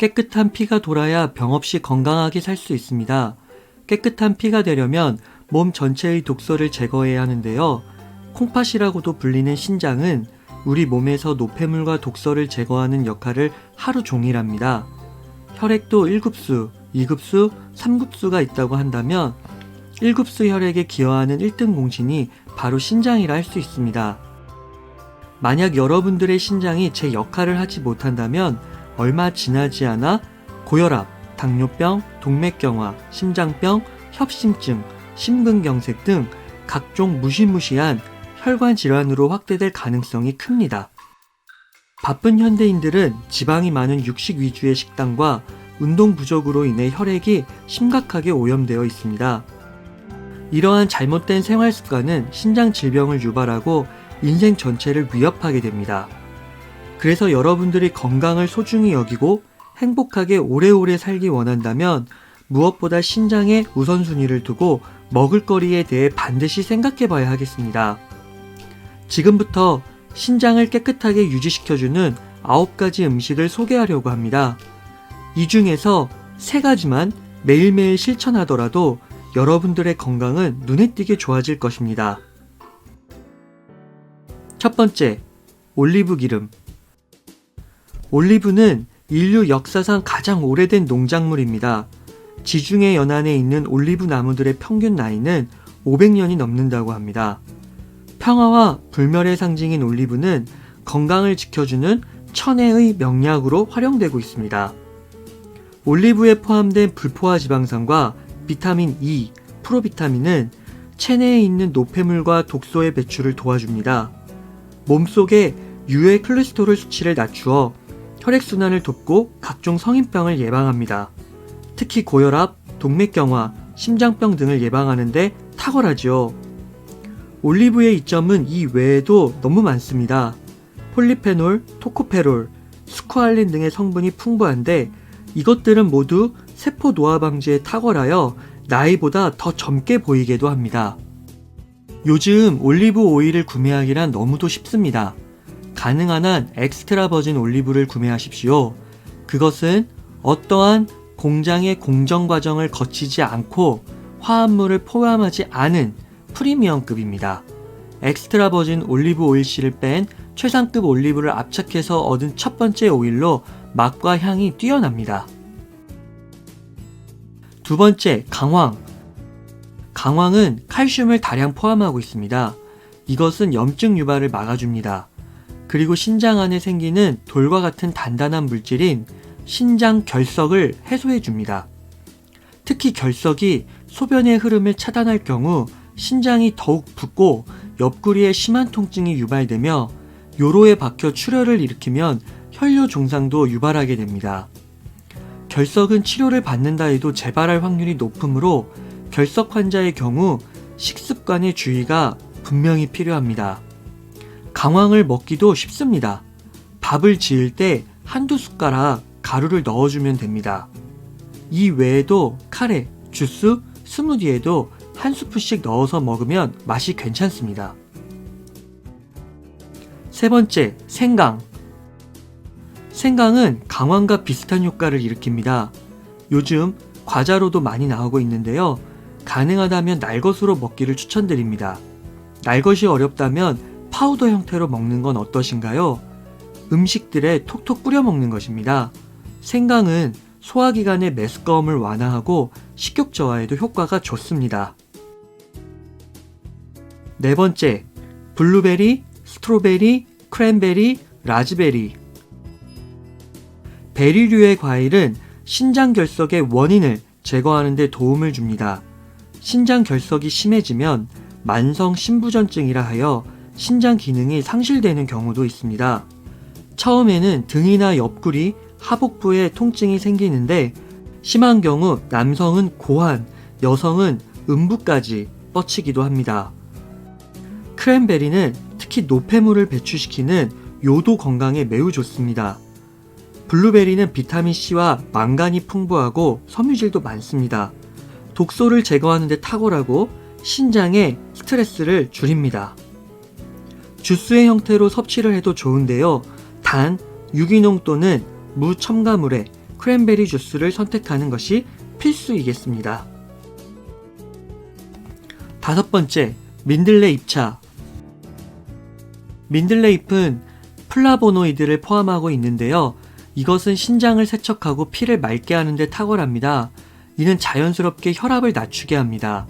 깨끗한 피가 돌아야 병 없이 건강하게 살 수 있습니다. 깨끗한 피가 되려면 몸 전체의 독소를 제거해야 하는데요. 콩팥이라고도 불리는 신장은 우리 몸에서 노폐물과 독소를 제거하는 역할을 하루 종일 합니다. 혈액도 1급수, 2급수, 3급수가 있다고 한다면 1급수 혈액에 기여하는 1등 공신이 바로 신장이라 할 수 있습니다. 만약 여러분들의 신장이 제 역할을 하지 못한다면 얼마 지나지 않아 고혈압, 당뇨병, 동맥경화, 심장병, 협심증, 심근경색 등 각종 무시무시한 혈관 질환으로 확대될 가능성이 큽니다. 바쁜 현대인들은 지방이 많은 육식 위주의 식단과 운동 부족으로 인해 혈액이 심각하게 오염되어 있습니다. 이러한 잘못된 생활 습관은 신장 질병을 유발하고 인생 전체를 위협하게 됩니다. 그래서 여러분들이 건강을 소중히 여기고 행복하게 오래오래 살기 원한다면 무엇보다 신장에 우선순위를 두고 먹을거리에 대해 반드시 생각해 봐야 하겠습니다. 지금부터 신장을 깨끗하게 유지시켜주는 9가지 음식을 소개하려고 합니다. 이 중에서 3가지만 매일매일 실천하더라도 여러분들의 건강은 눈에 띄게 좋아질 것입니다. 첫 번째, 올리브 기름. 올리브는 인류 역사상 가장 오래된 농작물입니다. 지중해 연안에 있는 올리브 나무들의 평균 나이는 500년이 넘는다고 합니다. 평화와 불멸의 상징인 올리브는 건강을 지켜주는 천혜의 명약으로 활용되고 있습니다. 올리브에 포함된 불포화 지방산과 비타민 E, 프로비타민은 체내에 있는 노폐물과 독소의 배출을 도와줍니다. 몸속의 유해 콜레스테롤 수치를 낮추어 혈액순환을 돕고 각종 성인병을 예방합니다. 특히 고혈압, 동맥경화, 심장병 등을 예방하는 데 탁월하죠. 올리브의 이점은 이 외에도 너무 많습니다. 폴리페놀, 토코페롤, 스쿠알린 등의 성분이 풍부한데 이것들은 모두 세포 노화 방지에 탁월하여 나이보다 더 젊게 보이게도 합니다. 요즘 올리브 오일을 구매하기란 너무도 쉽습니다. 가능한 한 엑스트라 버진 올리브를 구매하십시오. 그것은 어떠한 공장의 공정 과정을 거치지 않고 화합물을 포함하지 않은 프리미엄급입니다. 엑스트라 버진 올리브 오일씨를 뺀 최상급 올리브를 압착해서 얻은 첫 번째 오일로 맛과 향이 뛰어납니다. 두 번째, 강황. 강황은 칼슘을 다량 포함하고 있습니다. 이것은 염증 유발을 막아줍니다. 그리고 신장 안에 생기는 돌과 같은 단단한 물질인 신장 결석을 해소해줍니다. 특히 결석이 소변의 흐름을 차단할 경우 신장이 더욱 붓고 옆구리에 심한 통증이 유발되며 요로에 박혀 출혈을 일으키면 혈뇨 종상도 유발하게 됩니다. 결석은 치료를 받는다 해도 재발할 확률이 높으므로 결석 환자의 경우 식습관의 주의가 분명히 필요합니다. 강황을 먹기도 쉽습니다. 밥을 지을 때 한두 숟가락 가루를 넣어주면 됩니다. 이 외에도 카레, 주스, 스무디에도 한 스푼씩 넣어서 먹으면 맛이 괜찮습니다. 세 번째, 생강. 생강은 강황과 비슷한 효과를 일으킵니다. 요즘 과자로도 많이 나오고 있는데요. 가능하다면 날것으로 먹기를 추천드립니다. 날것이 어렵다면 파우더 형태로 먹는 건 어떠신가요? 음식들에 톡톡 뿌려 먹는 것입니다. 생강은 소화기관의 메스꺼움을 완화하고 식욕 저하에도 효과가 좋습니다. 네 번째, 블루베리, 스트로베리, 크랜베리, 라즈베리. 베리류의 과일은 신장 결석의 원인을 제거하는 데 도움을 줍니다. 신장 결석이 심해지면 만성 신부전증이라 하여 신장 기능이 상실되는 경우도 있습니다. 처음에는 등이나 옆구리, 하복부에 통증이 생기는데 심한 경우 남성은 고환, 여성은 음부까지 뻗치기도 합니다. 크랜베리는 특히 노폐물을 배출시키는 요도 건강에 매우 좋습니다. 블루베리는 비타민C와 망간이 풍부하고 섬유질도 많습니다. 독소를 제거하는 데 탁월하고 신장의 스트레스를 줄입니다. 주스의 형태로 섭취를 해도 좋은데요. 단, 유기농 또는 무첨가물에 크랜베리 주스를 선택하는 것이 필수이겠습니다. 5번째, 민들레 잎차. 민들레 잎은 플라보노이드를 포함하고 있는데요. 이것은 신장을 세척하고 피를 맑게 하는 데 탁월합니다. 이는 자연스럽게 혈압을 낮추게 합니다.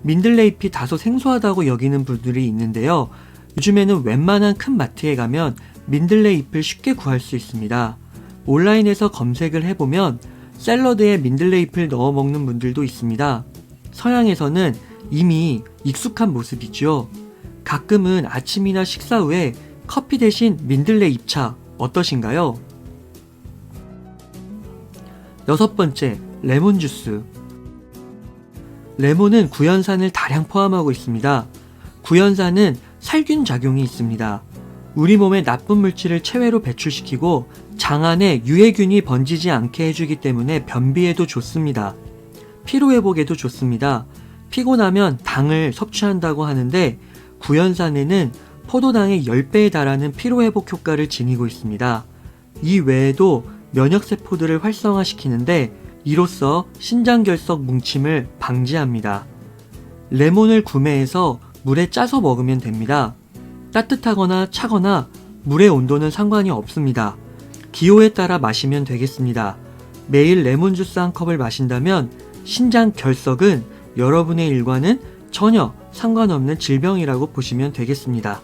민들레 잎이 다소 생소하다고 여기는 분들이 있는데요. 요즘에는 웬만한 큰 마트에 가면 민들레 잎을 쉽게 구할 수 있습니다. 온라인에서 검색을 해보면 샐러드에 민들레 잎을 넣어 먹는 분들도 있습니다. 서양에서는 이미 익숙한 모습이죠. 가끔은 아침이나 식사 후에 커피 대신 민들레 잎차 어떠신가요? 6번째, 레몬 주스. 레몬은 구연산을 다량 포함하고 있습니다. 구연산은 살균 작용이 있습니다. 우리 몸에 나쁜 물질을 체외로 배출시키고 장 안에 유해균이 번지지 않게 해주기 때문에 변비에도 좋습니다. 피로회복에도 좋습니다. 피곤하면 당을 섭취한다고 하는데 구연산에는 포도당의 10배에 달하는 피로회복 효과를 지니고 있습니다. 이 외에도 면역세포들을 활성화시키는데 이로써 신장결석 뭉침을 방지합니다. 레몬을 구매해서 물에 짜서 먹으면 됩니다. 따뜻하거나 차거나 물의 온도는 상관이 없습니다. 기호에 따라 마시면 되겠습니다. 매일 레몬 주스 한 컵을 마신다면 신장 결석은 여러분의 일과는 전혀 상관없는 질병이라고 보시면 되겠습니다.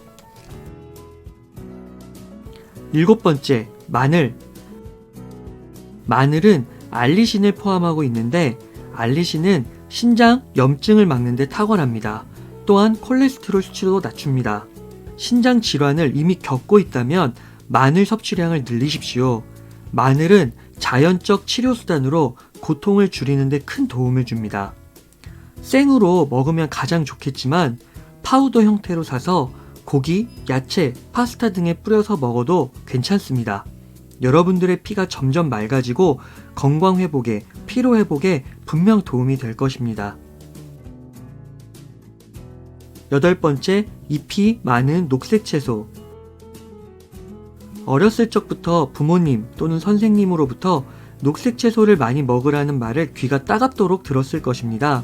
7번째, 마늘. 마늘은 알리신을 포함하고 있는데 알리신은 신장 염증을 막는 데 탁월합니다. 또한 콜레스테롤 수치도 낮춥니다. 신장 질환을 이미 겪고 있다면 마늘 섭취량을 늘리십시오. 마늘은 자연적 치료수단으로 고통을 줄이는 데 큰 도움을 줍니다. 생으로 먹으면 가장 좋겠지만 파우더 형태로 사서 고기, 야채, 파스타 등에 뿌려서 먹어도 괜찮습니다. 여러분들의 피가 점점 맑아지고 건강회복에, 피로회복에 분명 도움이 될 것입니다. 8번째, 잎이 많은 녹색 채소. 어렸을 적부터 부모님 또는 선생님으로부터 녹색 채소를 많이 먹으라는 말을 귀가 따갑도록 들었을 것입니다.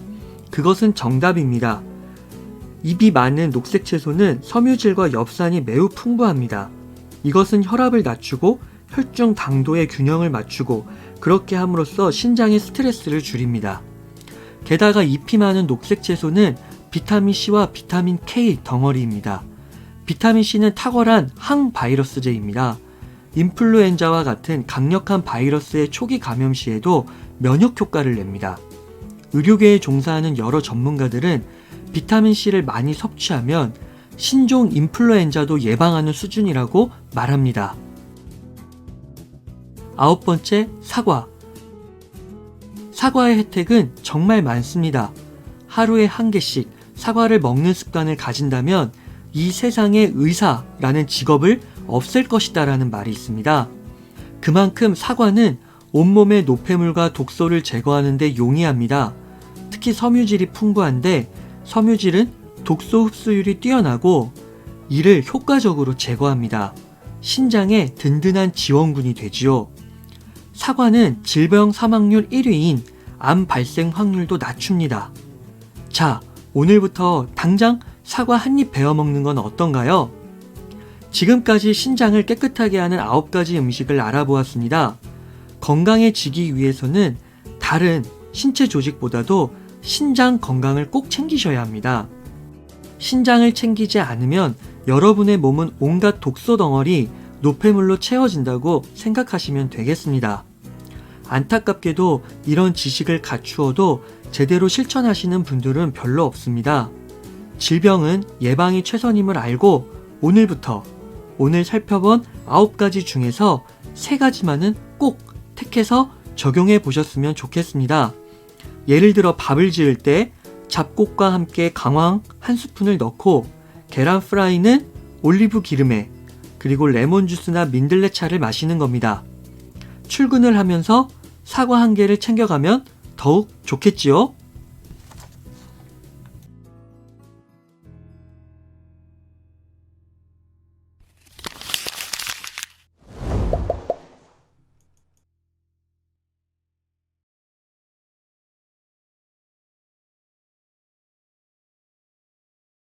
그것은 정답입니다. 잎이 많은 녹색 채소는 섬유질과 엽산이 매우 풍부합니다. 이것은 혈압을 낮추고 혈중 당도의 균형을 맞추고 그렇게 함으로써 신장의 스트레스를 줄입니다. 게다가 잎이 많은 녹색 채소는 비타민C와 비타민K 덩어리입니다. 비타민C는 탁월한 항바이러스제입니다. 인플루엔자와 같은 강력한 바이러스의 초기 감염 시에도 면역 효과를 냅니다. 의료계에 종사하는 여러 전문가들은 비타민C를 많이 섭취하면 신종 인플루엔자도 예방하는 수준이라고 말합니다. 9번째, 사과. 사과의 혜택은 정말 많습니다. 하루에 1개씩 사과를 먹는 습관을 가진다면 이 세상의 의사라는 직업을 없앨 것이다 라는 말이 있습니다. 그만큼 사과는 온몸의 노폐물과 독소를 제거하는 데 용이합니다. 특히 섬유질이 풍부한데 섬유질은 독소 흡수율이 뛰어나고 이를 효과적으로 제거합니다. 신장에 든든한 지원군이 되지요. 사과는 질병 사망률 1위인 암 발생 확률도 낮춥니다. 자, 오늘부터 당장 사과 한 입 베어 먹는 건 어떤가요? 지금까지 신장을 깨끗하게 하는 9가지 음식을 알아보았습니다. 건강해지기 위해서는 다른 신체 조직보다도 신장 건강을 꼭 챙기셔야 합니다. 신장을 챙기지 않으면 여러분의 몸은 온갖 독소 덩어리, 노폐물로 채워진다고 생각하시면 되겠습니다. 안타깝게도 이런 지식을 갖추어도 제대로 실천하시는 분들은 별로 없습니다. 질병은 예방이 최선임을 알고 오늘부터 오늘 살펴본 9가지 중에서 3가지만은 꼭 택해서 적용해 보셨으면 좋겠습니다. 예를 들어 밥을 지을 때 잡곡과 함께 강황 1스푼을 넣고 계란 프라이는 올리브 기름에 그리고 레몬 주스나 민들레 차를 마시는 겁니다. 출근을 하면서 사과 1개를 챙겨가면 더욱 좋겠지요?